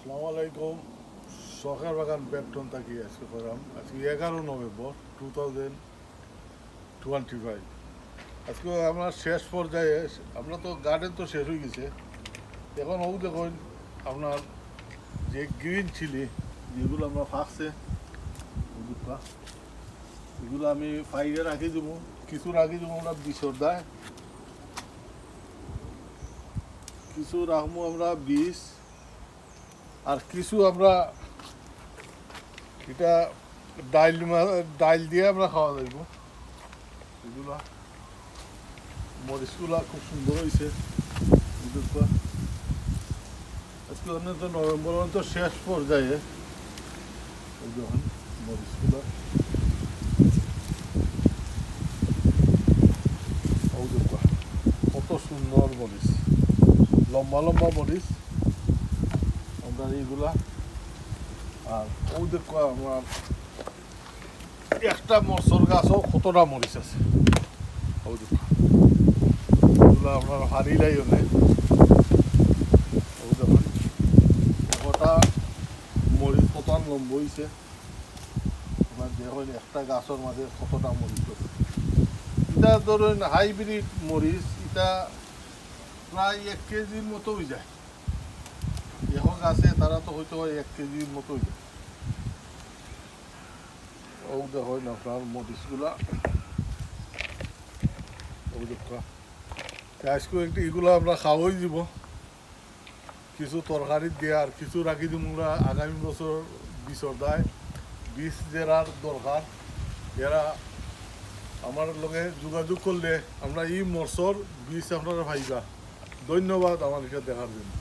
আসসালামু আলাইকুম। শখের বাগান ব্যাপটন থাকি আজকে করাম। আজকে 11 নভেম্বর 2025। আজকে আমরা শেষ পর্যায়ে, আমরা তো গার্ডেন তো শেষ হয়ে গেছে। এখন ও দেখুন আপনার যে গ্রিন চিলি যেগুলো আমরা ফাঁকছে এগুলো আমি ফাইডে রাখি দেবো, কিছু রাখি দেবো আমরা বিষর দেয়, কিছু রাখবো আমরা বিষ, আর কিছু আমরা এটা ডাইল দিয়ে আমরা খাওয়া যাইব। এগুলা মরিচগুলা খুব সুন্দর হয়েছে। আজকে তো নভেম্বর তো শেষ পর্যায়ে এই যখন মরিচগুলা কত সুন্দর মরিচ, লম্বা লম্বা মরিচ আমরা এইগুলা। আর ও দেখো আমার একটা মরচর গাছও কতটা মরিচ আছে। ও দেখো এগুলো আপনার হারিলাইও নেই। ও দেখুন কতটা মরিচ কত লম্ব হয়েছে। আপনার দেখুন একটা গাছের মাঝে কতটা মরিচ আছে। এটা ধরুন হাইব্রিড মরিচ, এটা প্রায় 1 কেজির মতো হয়ে যায়। এখন গাছে তারা তো হয়তো 1 কেজির মতো হয়ে যায়। ও দেখুন আপনার মরিচগুলা ও দেখা আজকে একটু এগুলো আমরা খাওয়াই দিব, কিছু তরকারি দিয়ে, আর কিছু রাখি দিব আমরা আগামী বছর বিষর দেয়। বীজ যারা দরকার এরা আমার লগে যোগাযোগ করলে আমরা এই মরচর বীজ আপনারা পাইবা। ধন্যবাদ আমার এটা দেখার জন্য।